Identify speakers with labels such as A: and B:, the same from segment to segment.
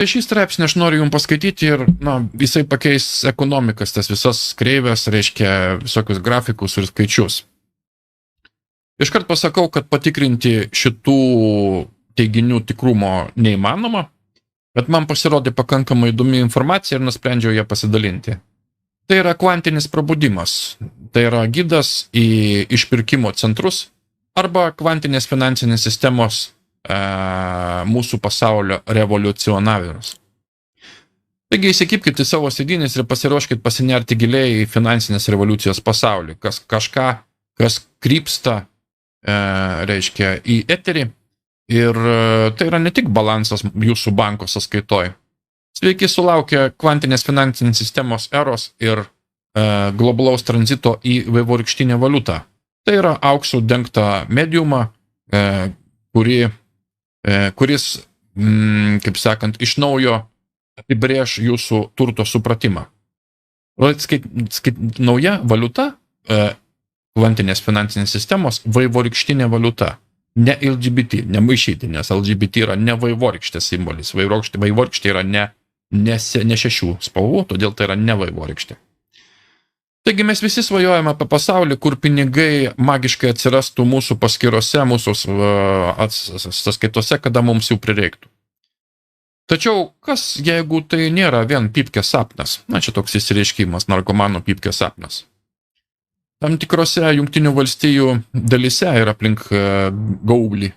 A: Tai šį straipsnį aš noriu jums paskaityti ir, jisai pakeis ekonomikas, tas visas kreivės, reiškia visokius grafikus ir skaičius. Iškart pasakau, kad patikrinti šitų teiginių tikrumo neįmanoma, bet man pasirodė pakankamai įdomi informacija ir nusprendžiau ją pasidalinti. Tai yra kvantinis prabudimas, tai yra gidas į išpirkimo centrus arba kvantinės finansinės sistemos mūsų pasaulio revoliucionavimas. Taigi įsikibkite savo sėdynės ir pasiruoškite pasinerti giliai į finansinės revoliucijos pasaulį, kas krypsta, reiškia, į eterį, ir tai yra ne tik balansas jūsų banko sąskaitoj. Sveiki sulaukę kvantinės finansinės sistemos eros ir globalaus tranzito į vaivorykštinę valiutą. Tai yra auksų dengta mediumą, kuris, kaip sakant, iš naujo apibrėž jūsų turto supratimą. Nauja valiuta, kvantinės finansinės sistemos, vaivorykštinė valiuta. Ne LGBT, nemaišyti, nes LGBT yra ne vaivorykštės simbolis. Vaivorykštė yra ne 6 spalvų, todėl tai yra ne vaivorykštė. Taigi mes visi svajojame apie pasaulį, kur pinigai magiškai atsirastų mūsų paskyrose, mūsų sąskaitose, kada mums jų prireiktų. Tačiau kas, jeigu tai nėra vien pypkės sapnas? Čia toks įsireiškimas, narkomano pypkės sapnas. Tam tikrose Jungtinių valstijų dalyse ir aplink gaublį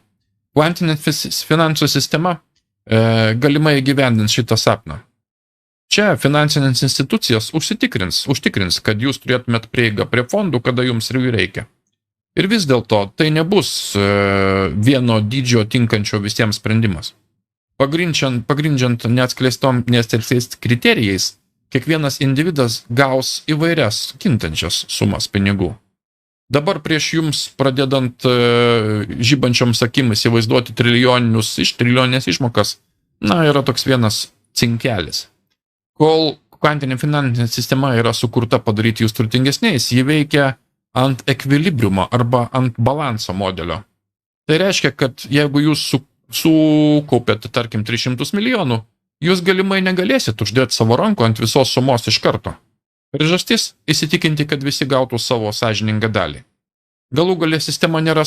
A: kvantinė finansų sistema galimai įgyvendins šitą sapną. Čia finansinės institucijos užtikrins, kad jūs turėtumėt prieigą prie fondų, kada jums jų reikia. Ir vis dėlto tai nebus vieno dydžio tinkančio visiems sprendimas. Pagrindžiant neatskleistais kriterijais, kiekvienas individas gaus įvairias kintančias sumas pinigų. Dabar prieš jums pradedant žibančioms akimis įvaizduoti trilijonines išmokas, yra toks vienas cinkelis. Kol kvantinė finansinė sistema yra sukurta padaryti jūs turtingesniais, ji veikia ant ekvilibriumo arba ant balanso modelio. Tai reiškia, kad jeigu jūs sukaupėte, tarkim, 300 milijonų, jūs galimai negalėsit uždėti savo rankų ant visos sumos iš karto. Priežastis – įsitikinti, kad visi gautų savo sąžiningą dalį. Galų gale sistema nėra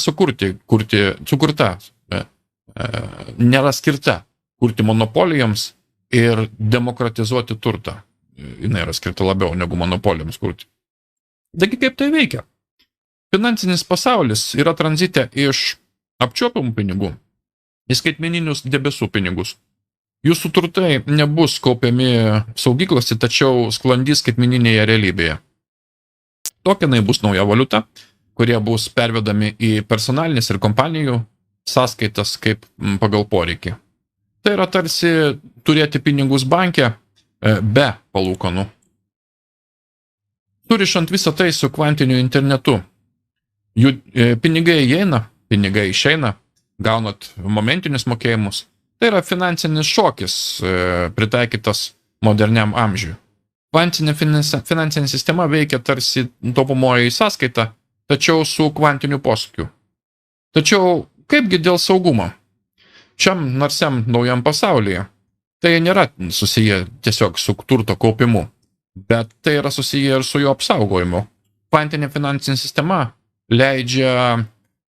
A: nėra skirta kurti monopolijoms ir demokratizuoti turtą. Jinai yra skirta labiau negu monopolijoms kurti. Taigi kaip tai veikia? Finansinis pasaulis yra tranzite iš apčiuopiamų pinigų į skaitmeninius debesų pinigus. Jūsų turtai nebus kaupiami saugyklose, tačiau sklandys skaitmeninėje realybėje. Tokenai bus nauja valiuta, kurie bus pervedami į personalinės ir kompanijų sąskaitas kaip pagal poreikį. Tai yra tarsi turėti pinigus banke be palūkanų. Surišant visą tai su kvantiniu internetu. Pinigai įeina, pinigai išeina, gaunat momentinius mokėjimus. Tai yra finansinis šokis pritaikytas moderniam amžiui. Kvantinė finansinė sistema veikia tarsi taupomoji sąskaita, tačiau su kvantiniu posūkiu. Tačiau kaipgi dėl saugumo? Šiam narsiam naujam pasaulyje tai nėra susiję tiesiog su turto kaupimu, bet tai yra susiję ir su jo apsaugojimu. Kvantinė finansinė sistema leidžia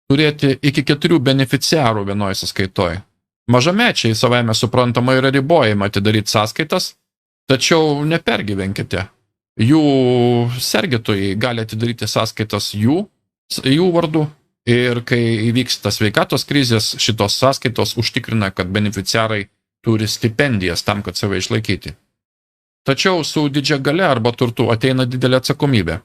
A: turėti iki 4 beneficiarų vienoje sąskaitoje. Mažamečiai savaime suprantama yra ribojama atidaryti sąskaitas, tačiau nepergyvenkite. Jų sergėtojai gali atidaryti sąskaitas jų vardu ir kai įvyksta sveikatos krizės, šitos sąskaitos užtikrina, kad beneficiarai turi stipendijas tam, kad save išlaikyti. Tačiau su didžia galia arba turtu ateina didelė atsakomybė.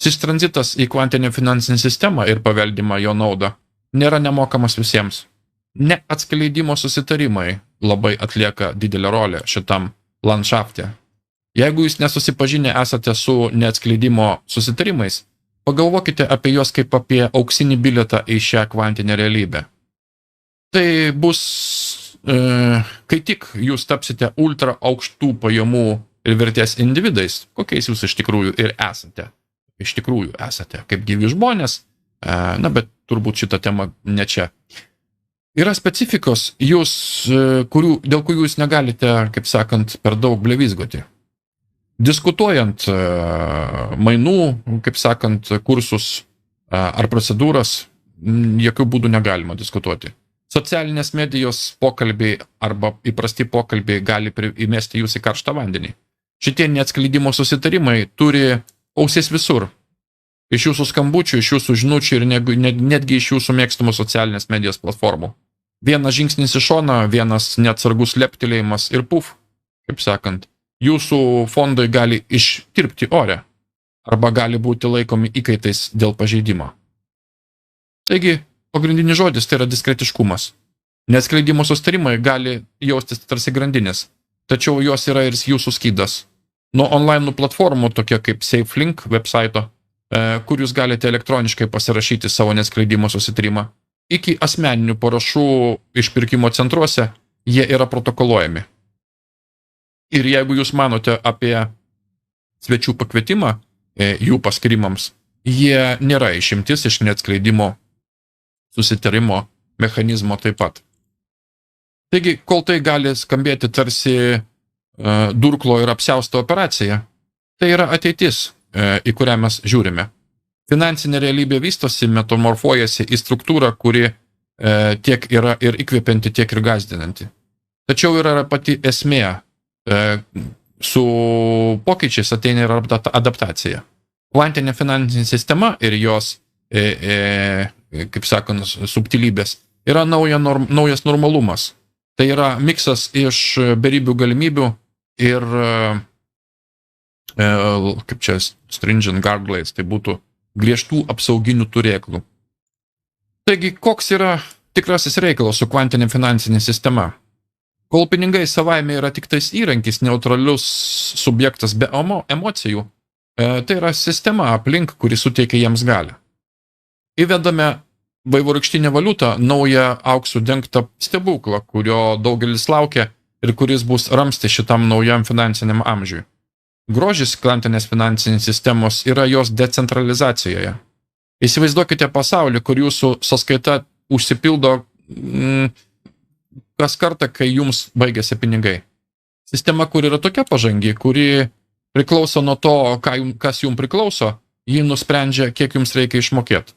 A: Šis tranzitas į kvantinę finansinę sistemą ir paveldimą jo naudą nėra nemokamas visiems. Neatskleidimo susitarimai labai atlieka didelę rolę šitam landšafte. Jeigu jūs nesusipažinę esate su neatskleidimo susitarimais, pagalvokite apie juos kaip apie auksinį bilietą į šią kvantinę realybę. Tai bus, kai tik jūs tapsite ultra aukštų pajamų ir vertės individais, kokiais jūs iš tikrųjų ir esate. Iš tikrųjų esate kaip gyvi žmonės, bet turbūt šitą temą ne čia. Yra specifikos, dėl kurių jūs negalite, kaip sakant, per daug blevizgoti. Diskutuojant mainų, kaip sakant, kursus ar procedūras, jokių būdų negalima diskutuoti. Socialinės medijos pokalbiai arba įprasti pokalbiai gali įmesti jūs į karštą vandenį. Šitie neatskleidimo susitarimai turi ausis visur. Iš jūsų skambučių, iš jūsų žinučių ir netgi iš jūsų mėgstamų socialinės medijos platformų. Vienas žingsnis į šoną, vienas neatsargus leptelėjimas ir puf, kaip sakant, jūsų fondai gali ištirpti ore arba gali būti laikomi įkaitais dėl pažeidimo. Taigi, pagrindinis žodis tai yra diskretiškumas. Neatskleidimo susitarimai gali jaustis tarsi grandinės, tačiau jos yra ir jūsų skydas. Nuo online platformų, tokia kaip SafeLink websaito, kur jūs galite elektroniškai pasirašyti savo neatskleidimo susitarimą, iki asmeninių parašų išpirkimo centruose, jie yra protokoluojami. Ir jeigu jūs manote apie svečių pakvietimą jų paskirimams, jie nėra išimtis iš neatskleidimo susitarimo mechanizmo taip pat. Taigi, kol tai gali skambėti tarsi durklo ir apsiausto operacija, tai yra ateitis, į kurią mes žiūrime. Finansinė realybė vystosi, metamorfuojasi į struktūrą, kuri tiek yra ir įkvepianti, tiek ir gąsdinanti. Tačiau yra pati esmė, su pokyčiais ateina ir adaptacija. Kvantinė finansinė sistema ir jos, kaip sakant, subtilybės yra naujas normalumas. Tai yra miksas iš beribių galimybių ir, kaip čia, stringent guardrails, tai būtų griežtų apsauginių turėklų. Taigi, koks yra tikrasis reikalas su kvantinė finansinė sistema? Kol pinigai savaime yra tik tais įrankis, neutralius subjektas be emocijų, tai yra sistema aplink, kuri suteikia jiems galią. Įvedame vaivorykštinę valiutą, naują auksų dengtą stebuklą, kurio daugelis laukia ir kuris bus ramstis šitam naujam finansiniam amžiui. Grožis kvantinės finansinės sistemos yra jos decentralizacijoje. Įsivaizduokite pasaulį, kur jūsų sąskaita užsipildo kas kartą, kai jums baigėsi pinigai. Sistema, kur yra tokia pažangi, kuri priklauso nuo to, kas jums priklauso, ji nusprendžia, kiek jums reikia išmokėti.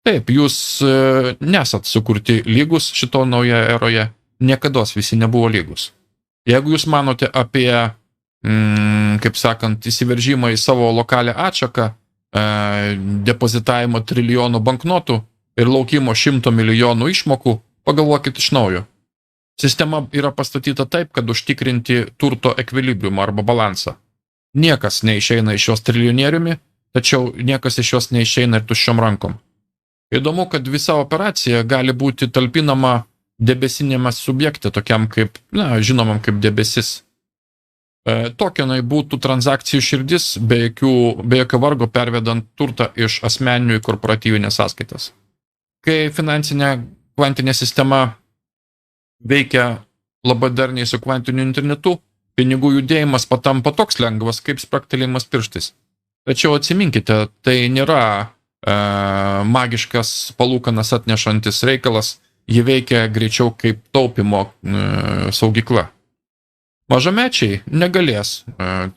A: Taip, jūs nesat sukurti lygus šito naujoje eroje, niekados visi nebuvo lygus. Jeigu jūs manote apie, kaip sakant, įsiveržimą į savo lokalią atšaką, depozitavimo trilijonų banknotų ir laukimo 100 milijonų išmokų, pagalvokit iš naujo. Sistema yra pastatyta taip, kad užtikrinti turto ekvilibriumą arba balansą. Niekas neišeina iš jos triljonieriumi, tačiau niekas iš jos neišeina ir tuščiom rankom. Įdomu, kad visa operacija gali būti talpinama debesinėme subjekte, tokiam kaip, žinomam kaip debesis. Tokenai būtų transakcijų širdis, be jokio vargo pervedant turtą iš asmeninių į korporatyvinės sąskaitas. Kai finansinė kvantinė sistema veikia labai darniai su kvantiniu internetu, pinigų judėjimas patampa toks lengvas, kaip spragtelėjimas pirštais. Tačiau atsiminkite, tai nėra magiškas palūkanas atnešantis reikalas, ji veikia greičiau kaip taupimo saugykla. Mažamečiai negalės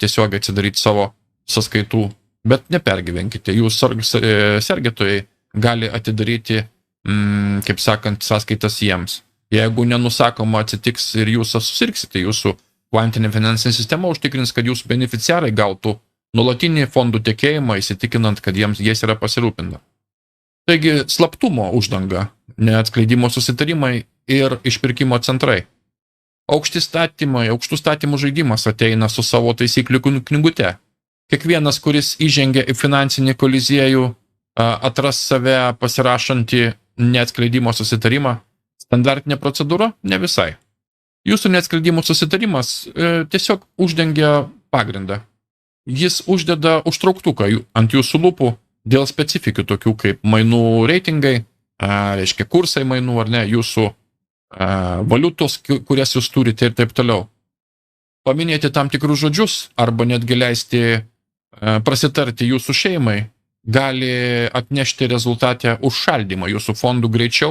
A: tiesiog atsidaryti savo sąskaitų, bet nepergyvenkite, jų sergėtojai gali atidaryti, kaip sakant, sąskaitas jiems. Jeigu nenusakoma atsitiks ir jūs susirgsite, jūsų kvantinė finansinė sistema užtikrins, kad jūsų beneficiarai gautų nuolatinį fondų tekėjimą, įsitikinant, kad jais yra pasirūpinta. Taigi, slaptumo uždanga, neatskleidimo susitarimai ir išpirkimo centrai. Aukštų statymų žaidimas ateina su savo taisyklių knygute. Kiekvienas, kuris įžengia į finansinį koliziejų, atras save pasirašantį neatskleidimo susitarimą. Standartinė procedūra? Ne visai. Jūsų neatskleidimo susitarimas tiesiog uždengia pagrindą. Jis uždeda užtrauktuką ant jūsų lūpų dėl specifikų tokių kaip mainų reitingai, reiškia kursai mainų ar ne, jūsų valiutos, kurias jūs turite ir taip toliau. Paminėti tam tikrus žodžius arba netgi leisti prasitarti jūsų šeimai gali atnešti rezultatę užšaldymą jūsų fondų greičiau